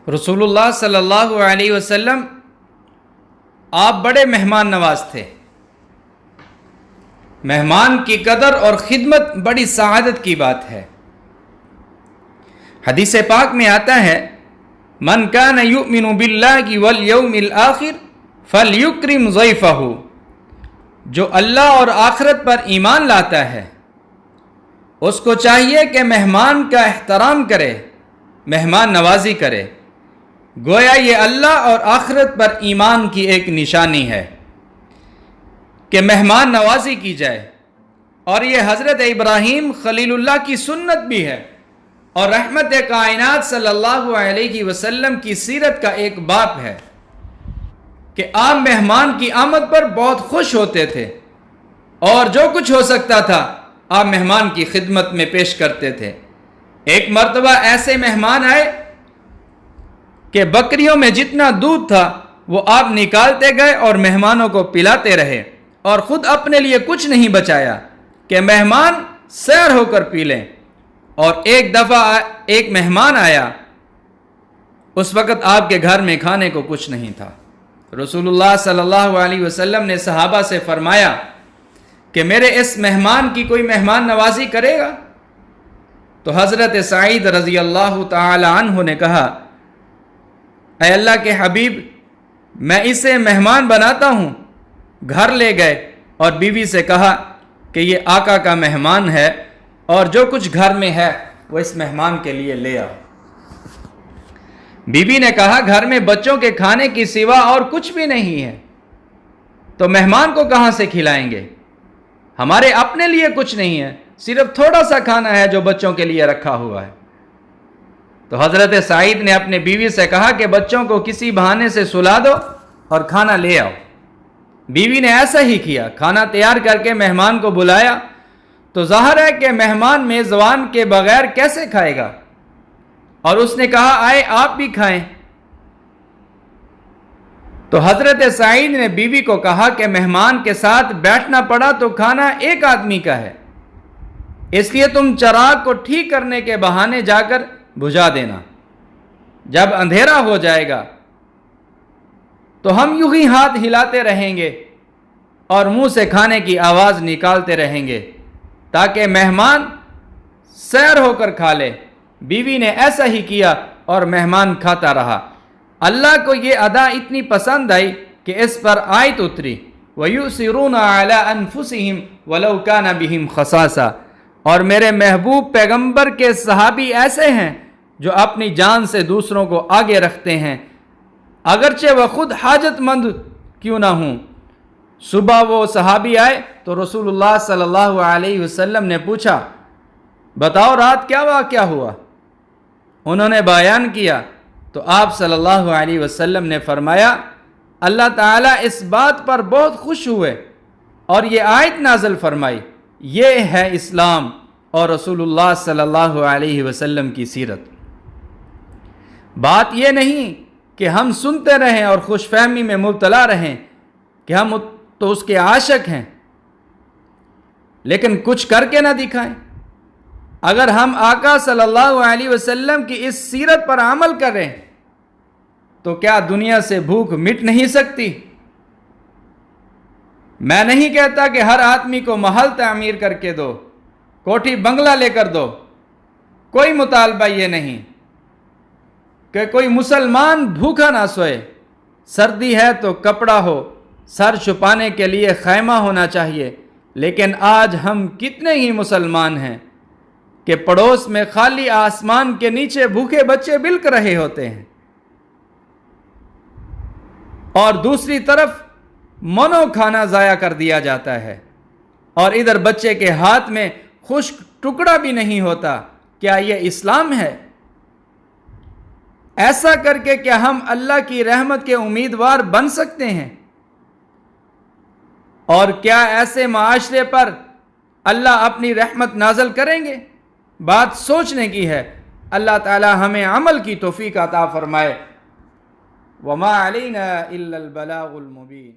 رسول اللہ صلی اللہ علیہ وسلم آپ بڑے مہمان نواز تھے۔ مہمان کی قدر اور خدمت بڑی سعادت کی بات ہے۔ حدیث پاک میں آتا ہے من کان یؤمن باللہ والیوم الآخر فلیکرم ضیفہ، جو اللہ اور آخرت پر ایمان لاتا ہے اس کو چاہیے کہ مہمان کا احترام کرے، مہمان نوازی کرے۔ گویا یہ اللہ اور آخرت پر ایمان کی ایک نشانی ہے کہ مہمان نوازی کی جائے، اور یہ حضرت ابراہیم خلیل اللہ کی سنت بھی ہے، اور رحمت کائنات صلی اللہ علیہ وسلم کی سیرت کا ایک باب ہے کہ آپ مہمان کی آمد پر بہت خوش ہوتے تھے، اور جو کچھ ہو سکتا تھا آپ مہمان کی خدمت میں پیش کرتے تھے۔ ایک مرتبہ ایسے مہمان آئے کہ بکریوں میں جتنا دودھ تھا وہ آپ نکالتے گئے اور مہمانوں کو پلاتے رہے، اور خود اپنے لیے کچھ نہیں بچایا کہ مہمان سیر ہو کر پی لیں۔ اور ایک دفعہ ایک مہمان آیا، اس وقت آپ کے گھر میں کھانے کو کچھ نہیں تھا۔ رسول اللہ صلی اللہ علیہ وسلم نے صحابہ سے فرمایا کہ میرے اس مہمان کی کوئی مہمان نوازی کرے گا؟ تو حضرت سعید رضی اللہ تعالی عنہ نے کہا اے اللہ کے حبیب، میں اسے مہمان بناتا ہوں۔ گھر لے گئے اور بیوی سے کہا کہ یہ آقا کا مہمان ہے، اور جو کچھ گھر میں ہے وہ اس مہمان کے لیے لے آؤ۔ بیوی نے کہا گھر میں بچوں کے کھانے کی سوا اور کچھ بھی نہیں ہے، تو مہمان کو کہاں سے کھلائیں گے؟ ہمارے اپنے لیے کچھ نہیں ہے، صرف تھوڑا سا کھانا ہے جو بچوں کے لیے رکھا ہوا ہے۔ تو حضرت سعید نے اپنے بیوی سے کہا کہ بچوں کو کسی بہانے سے سلا دو اور کھانا لے آؤ۔ بیوی نے ایسا ہی کیا، کھانا تیار کر کے مہمان کو بلایا۔ تو ظاہر ہے کہ مہمان میزبان کے بغیر کیسے کھائے گا، اور اس نے کہا آئے آپ بھی کھائیں۔ تو حضرت سعید نے بیوی کو کہا کہ مہمان کے ساتھ بیٹھنا پڑا تو کھانا ایک آدمی کا ہے، اس لیے تم چراغ کو ٹھیک کرنے کے بہانے جا کر بجھا دینا۔ جب اندھیرا ہو جائے گا تو ہم یوں ہی ہاتھ ہلاتے رہیں گے اور منہ سے کھانے کی آواز نکالتے رہیں گے تاکہ مہمان سیر ہو کر کھا لے۔ بیوی نے ایسا ہی کیا اور مہمان کھاتا رہا۔ اللہ کو یہ ادا اتنی پسند آئی کہ اس پر آیت اتری وَيُؤْثِرُونَ عَلَىٰ أَنفُسِهِمْ وَلَوْ كَانَ بِهِمْ خَصَاصَةٌ، اور میرے محبوب پیغمبر کے صحابی ایسے ہیں جو اپنی جان سے دوسروں کو آگے رکھتے ہیں، اگرچہ وہ خود حاجت مند کیوں نہ ہوں۔ صبح وہ صحابی آئے تو رسول اللہ صلی اللہ علیہ وسلم نے پوچھا بتاؤ رات کیا واقعہ ہوا؟ انہوں نے بیان کیا تو آپ صلی اللہ علیہ وسلم نے فرمایا اللہ تعالیٰ اس بات پر بہت خوش ہوئے اور یہ آیت نازل فرمائی، یہ ہے اسلام اور رسول اللہ صلی اللہ علیہ وسلم کی سیرت۔ بات یہ نہیں کہ ہم سنتے رہیں اور خوش فہمی میں مبتلا رہیں کہ ہم تو اس کے عاشق ہیں، لیکن کچھ کر کے نہ دکھائیں۔ اگر ہم آقا صلی اللہ علیہ وسلم کی اس سیرت پر عمل کریں تو کیا دنیا سے بھوک مٹ نہیں سکتی؟ میں نہیں کہتا کہ ہر آدمی کو محل تعمیر کر کے دو، کوٹھی بنگلہ لے کر دو، کوئی مطالبہ یہ نہیں کہ کوئی مسلمان بھوکا نہ سوئے۔ سردی ہے تو کپڑا ہو، سر چھپانے کے لیے خیمہ ہونا چاہیے، لیکن آج ہم کتنے ہی مسلمان ہیں کہ پڑوس میں خالی آسمان کے نیچے بھوکے بچے بلک رہے ہوتے ہیں، اور دوسری طرف منو کھانا ضائع کر دیا جاتا ہے، اور ادھر بچے کے ہاتھ میں خشک ٹکڑا بھی نہیں ہوتا۔ کیا یہ اسلام ہے؟ ایسا کر کے کیا ہم اللہ کی رحمت کے امیدوار بن سکتے ہیں؟ اور کیا ایسے معاشرے پر اللہ اپنی رحمت نازل کریں گے؟ بات سوچنے کی ہے۔ اللہ تعالی ہمیں عمل کی توفیق عطا فرمائے۔ وما علینا الا البلاغ المبین۔